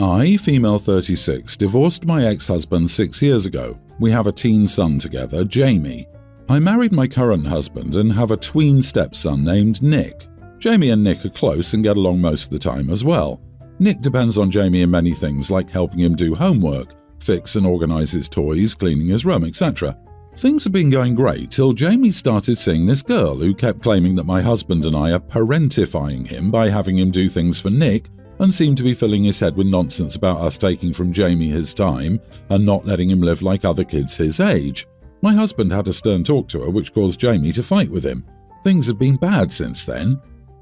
I, female 36, divorced my ex-husband 6 years ago. We have a teen son together, Jamie. I married my current husband and have a tween stepson named Nick. Jamie and Nick are close and get along most of the time as well. Nick depends on Jamie in many things like helping him do homework, fix and organize his toys, cleaning his room, etc. Things have been going great till Jamie started seeing this girl who kept claiming that my husband and I are parentifying him by having him do things for Nick and seemed to be filling his head with nonsense about us taking from Jamie his time and not letting him live like other kids his age. My husband had a stern talk to her which caused Jamie to fight with him. Things have been bad since then.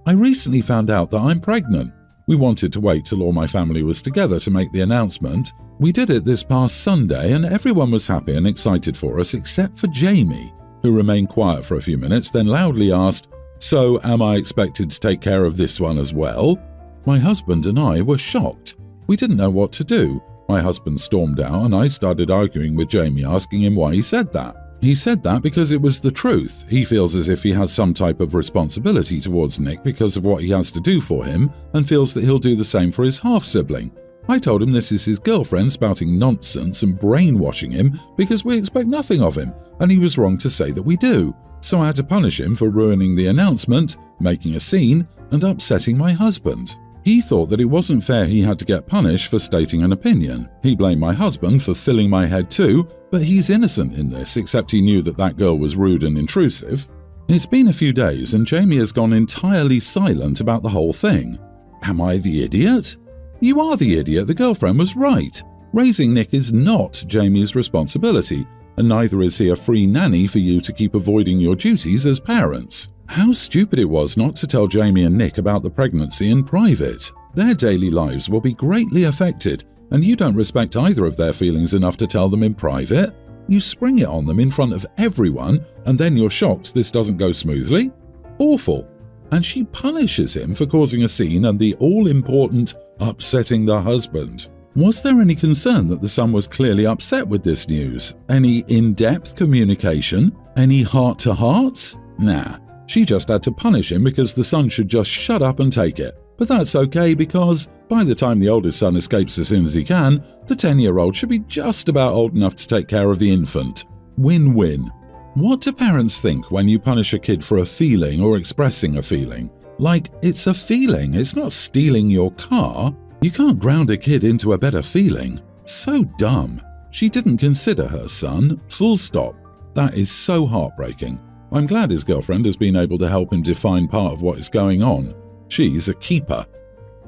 I recently found out that I'm pregnant. We wanted to wait till all my family was together to make the announcement. We did it this past Sunday and everyone was happy and excited for us except for Jamie, who remained quiet for a few minutes, then loudly asked, "So am I expected to take care of this one as well?" My husband and I were shocked. We didn't know what to do. My husband stormed out and I started arguing with Jamie, asking him why he said that. He said that because it was the truth. He feels as if he has some type of responsibility towards Nick because of what he has to do for him and feels that he'll do the same for his half-sibling. I told him this is his girlfriend spouting nonsense and brainwashing him because we expect nothing of him, and he was wrong to say that we do. So I had to punish him for ruining the announcement, making a scene, and upsetting my husband. He thought that it wasn't fair he had to get punished for stating an opinion. He blamed my husband for filling my head too, but he's innocent in this, except he knew that that girl was rude and intrusive. It's been a few days and Jamie has gone entirely silent about the whole thing. Am I the idiot? You are the idiot, the girlfriend was right. Raising Nick is not Jamie's responsibility, and neither is he a free nanny for you to keep avoiding your duties as parents. How stupid it was not to tell Jamie and Nick about the pregnancy in private. Their daily lives will be greatly affected, and you don't respect either of their feelings enough to tell them in private. You spring it on them in front of everyone, and then you're shocked this doesn't go smoothly? Awful. And she punishes him for causing a scene and the all-important upsetting the husband. Was there any concern that the son was clearly upset with this news? Any in-depth communication? Any heart-to-hearts? Nah. She just had to punish him because the son should just shut up and take it. But that's okay because by the time the oldest son escapes as soon as he can, the 10-year-old should be just about old enough to take care of the infant. Win-win. What do parents think when you punish a kid for a feeling or expressing a feeling? Like, it's a feeling, it's not stealing your car. You can't ground a kid into a better feeling. So dumb. She didn't consider her son. Full stop. That is so heartbreaking. I'm glad his girlfriend has been able to help him define part of what is going on. She's a keeper.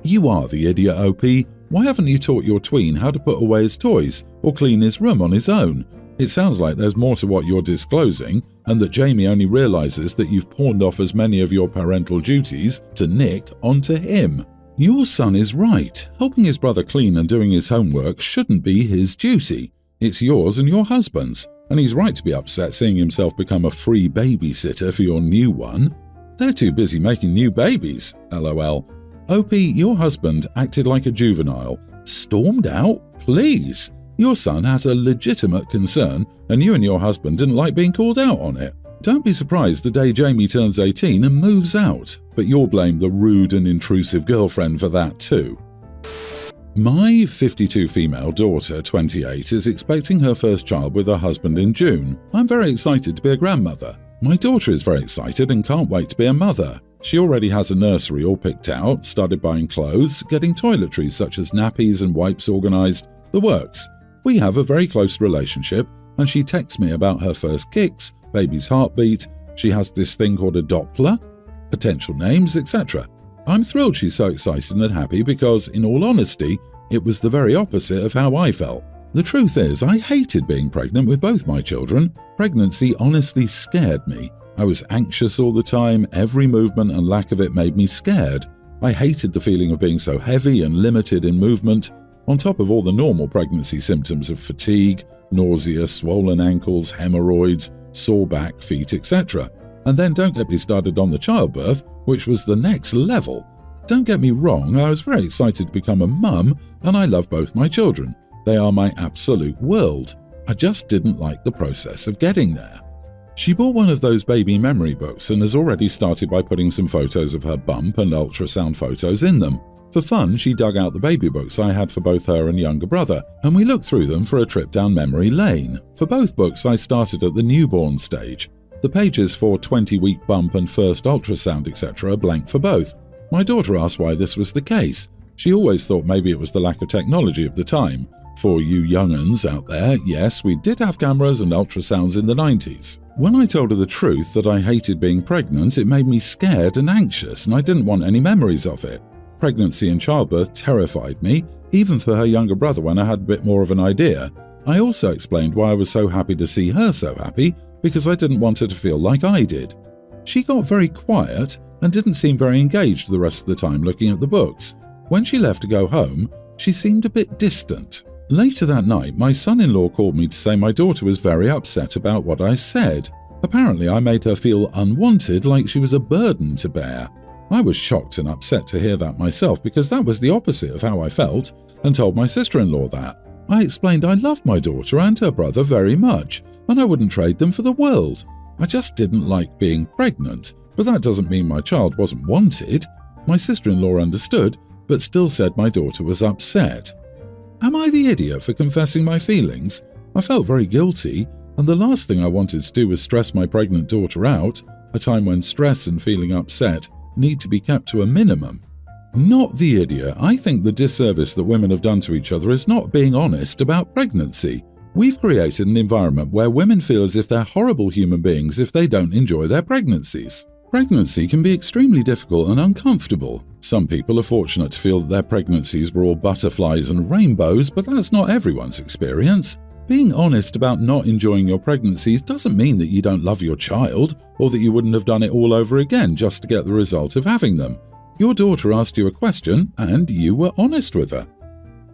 You are the idiot, OP. Why haven't you taught your tween how to put away his toys or clean his room on his own? It sounds like there's more to what you're disclosing and that Jamie only realizes that you've pawned off as many of your parental duties to Nick onto him. Your son is right. Helping his brother clean and doing his homework shouldn't be his duty. It's yours and your husband's. And he's right to be upset seeing himself become a free babysitter for your new one. They're too busy making new babies, lol. OP, your husband acted like a juvenile. Stormed out? Please. Your son has a legitimate concern, and you and your husband didn't like being called out on it. Don't be surprised the day Jamie turns 18 and moves out, but you'll blame the rude and intrusive girlfriend for that too. My 52 female daughter, 28, is expecting her first child with her husband in June. I'm very excited to be a grandmother. My daughter is very excited and can't wait to be a mother. She already has a nursery all picked out, started buying clothes, getting toiletries such as nappies and wipes organized, the works. We have a very close relationship, and she texts me about her first kicks, baby's heartbeat, she has this thing called a Doppler, potential names, etc. I'm thrilled she's so excited and happy because, in all honesty, it was the very opposite of how I felt. The truth is, I hated being pregnant with both my children. Pregnancy honestly scared me. I was anxious all the time, every movement and lack of it made me scared. I hated the feeling of being so heavy and limited in movement, on top of all the normal pregnancy symptoms of fatigue, nausea, swollen ankles, hemorrhoids, sore back, feet, etc. And then don't get me started on the childbirth, which was the next level. Don't get me wrong, I was very excited to become a mum, and I love both my children. They are my absolute world. I just didn't like the process of getting there. She bought one of those baby memory books and has already started by putting some photos of her bump and ultrasound photos in them. For fun, she dug out the baby books I had for both her and younger brother, and we looked through them for a trip down memory lane. For both books, I started at the newborn stage. The pages for 20-week bump and first ultrasound, etc. are blank for both. My daughter asked why this was the case. She always thought maybe it was the lack of technology of the time. For you young'uns out there, yes, we did have cameras and ultrasounds in the 90s. When I told her the truth that I hated being pregnant, it made me scared and anxious, and I didn't want any memories of it. Pregnancy and childbirth terrified me, even for her younger brother when I had a bit more of an idea. I also explained why I was so happy to see her so happy, because I didn't want her to feel like I did. She got very quiet and didn't seem very engaged the rest of the time looking at the books. When she left to go home, she seemed a bit distant. Later that night, my son-in-law called me to say my daughter was very upset about what I said. Apparently, I made her feel unwanted, like she was a burden to bear. I was shocked and upset to hear that myself because that was the opposite of how I felt, and told my sister-in-law that. I explained I loved my daughter and her brother very much, and I wouldn't trade them for the world. I just didn't like being pregnant, but that doesn't mean my child wasn't wanted. My sister-in-law understood, but still said my daughter was upset. Am I the idiot for confessing my feelings? I felt very guilty, and the last thing I wanted to do was stress my pregnant daughter out, a time when stress and feeling upset need to be kept to a minimum. Not the idiot. I think the disservice that women have done to each other is not being honest about pregnancy. We've created an environment where women feel as if they're horrible human beings if they don't enjoy their pregnancies. Pregnancy can be extremely difficult and uncomfortable. Some people are fortunate to feel that their pregnancies were all butterflies and rainbows, but that's not everyone's experience. Being honest about not enjoying your pregnancies doesn't mean that you don't love your child, or that you wouldn't have done it all over again just to get the result of having them. Your daughter asked you a question, and you were honest with her.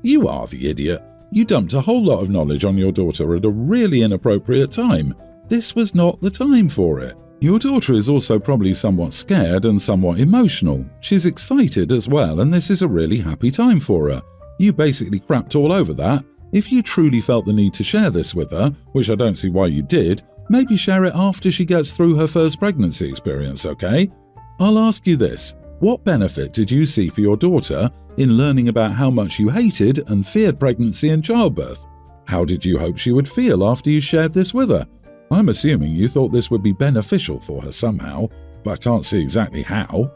You are the idiot. You dumped a whole lot of knowledge on your daughter at a really inappropriate time. This was not the time for it. Your daughter is also probably somewhat scared and somewhat emotional. She's excited as well, and this is a really happy time for her. You basically crapped all over that. If you truly felt the need to share this with her, which I don't see why you did, maybe share it after she gets through her first pregnancy experience, okay? I'll ask you this. What benefit did you see for your daughter in learning about how much you hated and feared pregnancy and childbirth? How did you hope she would feel after you shared this with her? I'm assuming you thought this would be beneficial for her somehow, but I can't see exactly how.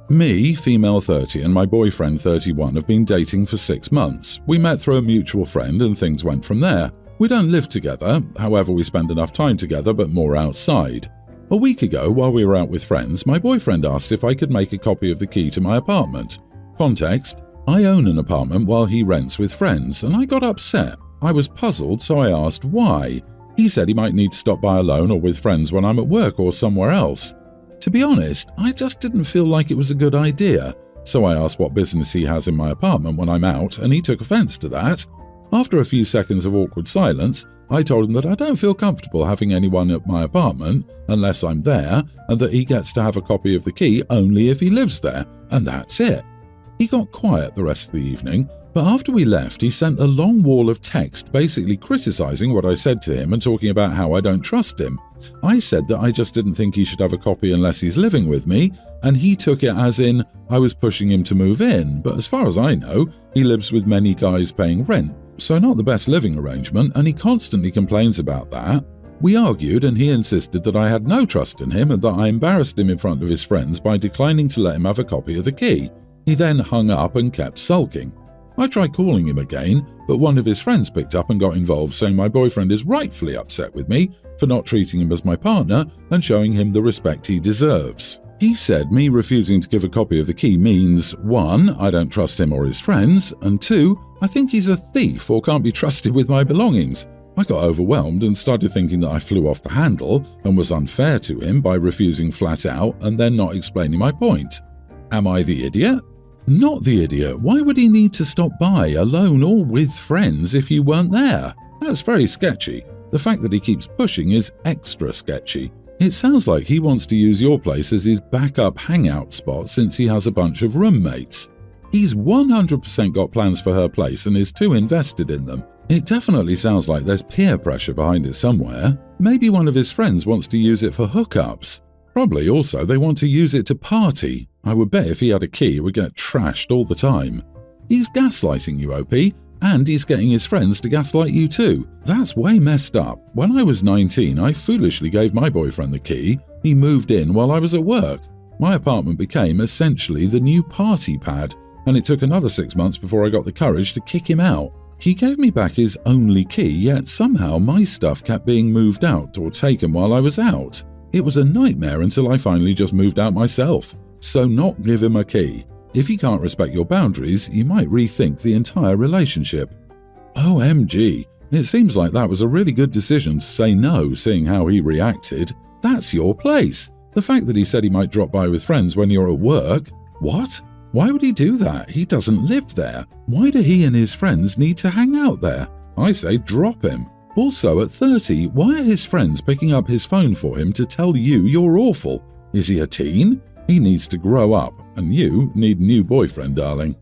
Me, female 30, and my boyfriend 31 have been dating for 6 months. We met through a mutual friend and things went from there. We don't live together, however we spend enough time together but more outside. A week ago, while we were out with friends, my boyfriend asked if I could make a copy of the key to my apartment. Context: I own an apartment while he rents with friends, and I got upset. I was puzzled, so I asked why. He said he might need to stop by alone or with friends when I'm at work or somewhere else. To be honest, I just didn't feel like it was a good idea, so I asked what business he has in my apartment when I'm out, and he took offense to that. After a few seconds of awkward silence, I told him that I don't feel comfortable having anyone at my apartment unless I'm there, and that he gets to have a copy of the key only if he lives there, and that's it. He got quiet the rest of the evening, but after we left, he sent a long wall of text basically criticizing what I said to him and talking about how I don't trust him. I said that I just didn't think he should have a copy unless he's living with me, and he took it as in I was pushing him to move in, but as far as I know, he lives with many guys paying rent, so not the best living arrangement, and he constantly complains about that. We argued, and he insisted that I had no trust in him and that I embarrassed him in front of his friends by declining to let him have a copy of the key. He then hung up and kept sulking. I tried calling him again, but one of his friends picked up and got involved, saying my boyfriend is rightfully upset with me for not treating him as my partner and showing him the respect he deserves. He said me refusing to give a copy of the key means 1. I don't trust him or his friends, and 2. I think he's a thief or can't be trusted with my belongings. I got overwhelmed and started thinking that I flew off the handle and was unfair to him by refusing flat out and then not explaining my point. Am I the idiot? Not the idiot. Why would he need to stop by, alone or with friends, if you weren't there? That's very sketchy. The fact that he keeps pushing is extra sketchy. It sounds like he wants to use your place as his backup hangout spot since he has a bunch of roommates. He's 100% got plans for her place and is too invested in them. It definitely sounds like there's peer pressure behind it somewhere. Maybe one of his friends wants to use it for hookups. Probably also they want to use it to party. I would bet if he had a key, it would get trashed all the time. He's gaslighting you, OP, and he's getting his friends to gaslight you too. That's way messed up. When I was 19, I foolishly gave my boyfriend the key. He moved in while I was at work. My apartment became essentially the new party pad, and it took another 6 months before I got the courage to kick him out. He gave me back his only key, yet somehow my stuff kept being moved out or taken while I was out. It was a nightmare until I finally just moved out myself. So not give him a key. If he can't respect your boundaries, you might rethink the entire relationship. OMG, it seems like that was a really good decision to say no, seeing how he reacted. That's your place. The fact that he said he might drop by with friends when you're at work. What? Why would he do that? He doesn't live there. Why do he and his friends need to hang out there? I say drop him. Also, at 30, why are his friends picking up his phone for him to tell you you're awful? Is he a teen? He needs to grow up, and you need a new boyfriend, darling.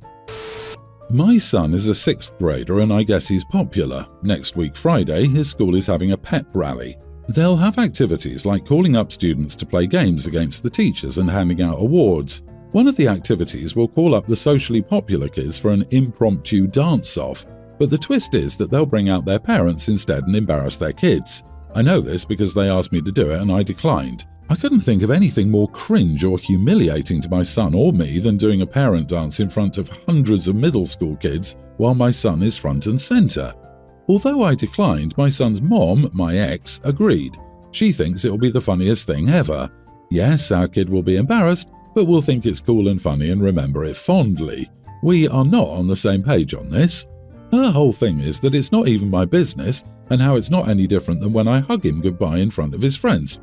My son is a 6th grader and I guess he's popular. Next week Friday, his school is having a pep rally. They'll have activities like calling up students to play games against the teachers and handing out awards. One of the activities will call up the socially popular kids for an impromptu dance-off, but the twist is that they'll bring out their parents instead and embarrass their kids. I know this because they asked me to do it and I declined. I couldn't think of anything more cringe or humiliating to my son or me than doing a parent dance in front of hundreds of middle school kids while my son is front and center. Although I declined, my son's mom, my ex, agreed. She thinks it'll be the funniest thing ever. Yes, our kid will be embarrassed, but we'll think it's cool and funny and remember it fondly. We are not on the same page on this. Her whole thing is that it's not even my business and how it's not any different than when I hug him goodbye in front of his friends.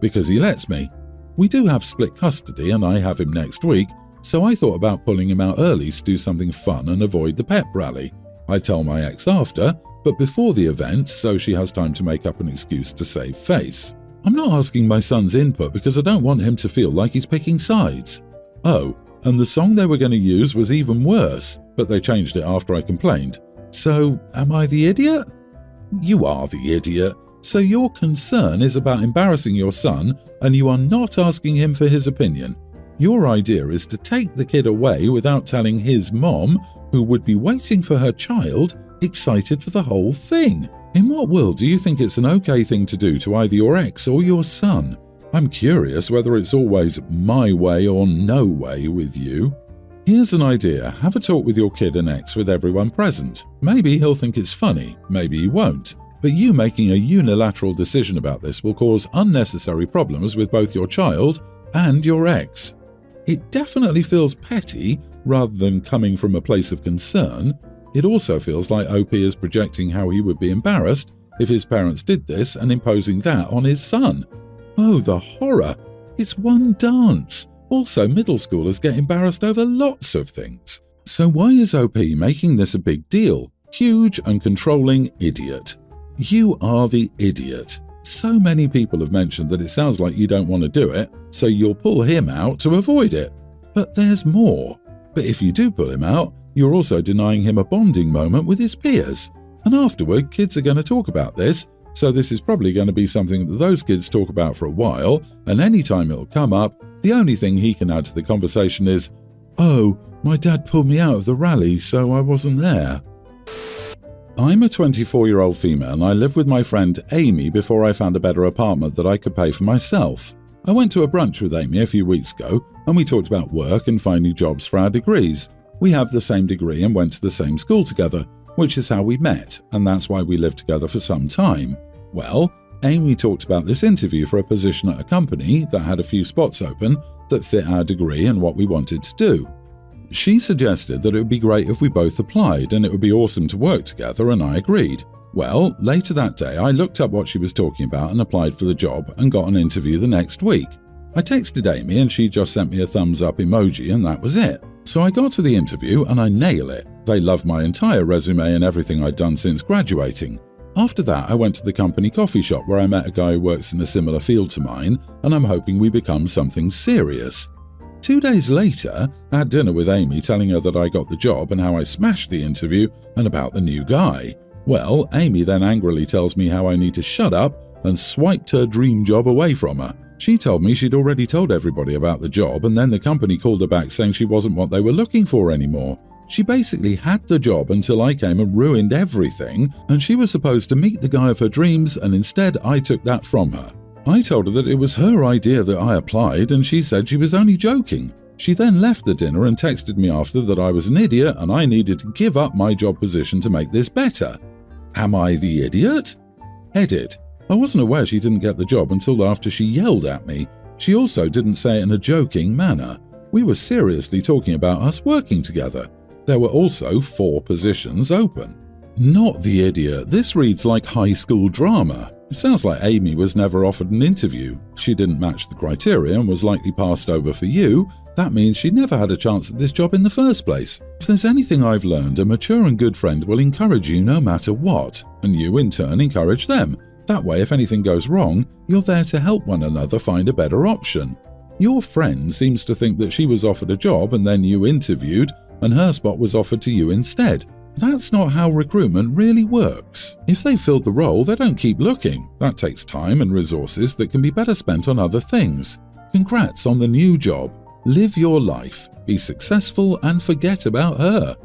Because he lets me. We do have split custody and I have him next week, so I thought about pulling him out early to do something fun and avoid the pep rally. I tell my ex after, but before the event, so she has time to make up an excuse to save face. I'm not asking my son's input because I don't want him to feel like he's picking sides. Oh, and the song they were going to use was even worse, but they changed it after I complained. So, am I the idiot? You are the idiot. So your concern is about embarrassing your son and you are not asking him for his opinion. Your idea is to take the kid away without telling his mom, who would be waiting for her child, excited for the whole thing. In what world do you think it's an okay thing to do to either your ex or your son? I'm curious whether it's always my way or no way with you. Here's an idea. Have a talk with your kid and ex with everyone present. Maybe he'll think it's funny, maybe he won't. But you making a unilateral decision about this will cause unnecessary problems with both your child and your ex. It definitely feels petty rather than coming from a place of concern. It also feels like OP is projecting how he would be embarrassed if his parents did this and imposing that on his son. Oh, the horror! It's one dance. Also, middle schoolers get embarrassed over lots of things. So why is OP making this a big deal? Huge and controlling idiot. You are the idiot. So many people have mentioned that it sounds like you don't want to do it, so you'll pull him out to avoid it. But there's more. But if you do pull him out, you're also denying him a bonding moment with his peers. And afterward, kids are going to talk about this, so this is probably going to be something that those kids talk about for a while, and anytime it'll come up, the only thing he can add to the conversation is, "Oh, my dad pulled me out of the rally, so I wasn't there." I'm a 24-year-old female and I lived with my friend Amy before I found a better apartment that I could pay for myself. I went to a brunch with Amy a few weeks ago and we talked about work and finding jobs for our degrees. We have the same degree and went to the same school together, which is how we met, and that's why we lived together for some time. Well, Amy talked about this interview for a position at a company that had a few spots open that fit our degree and what we wanted to do. She suggested that it would be great if we both applied and it would be awesome to work together, and I agreed. Well, later that day I looked up what she was talking about and applied for the job and got an interview the next week. I texted Amy and she just sent me a thumbs up emoji and that was it. So I got to the interview and I nailed it. They loved my entire resume and everything I'd done since graduating. After that I went to the company coffee shop where I met a guy who works in a similar field to mine, and I'm hoping we become something serious. 2 days later, I had dinner with Amy telling her that I got the job and how I smashed the interview and about the new guy. Well, Amy then angrily tells me how I need to shut up and swiped her dream job away from her. She told me she'd already told everybody about the job, and then the company called her back saying she wasn't what they were looking for anymore. She basically had the job until I came and ruined everything, and she was supposed to meet the guy of her dreams, and instead I took that from her. I told her that it was her idea that I applied, and she said she was only joking. She then left the dinner and texted me after that I was an idiot and I needed to give up my job position to make this better. Am I the idiot? Edit. I wasn't aware she didn't get the job until after she yelled at me. She also didn't say it in a joking manner. We were seriously talking about us working together. There were also 4 positions open. Not the idiot. This reads like high school drama. It sounds like Amy was never offered an interview. She didn't match the criteria and was likely passed over for you. That means she never had a chance at this job in the first place. If there's anything I've learned, a mature and good friend will encourage you no matter what, and you in turn encourage them. That way, if anything goes wrong, you're there to help one another find a better option. Your friend seems to think that she was offered a job and then you interviewed, and her spot was offered to you instead. That's not how recruitment really works. If they filled the role, they don't keep looking. That takes time and resources that can be better spent on other things. Congrats on the new job. Live your life, be successful, and forget about her.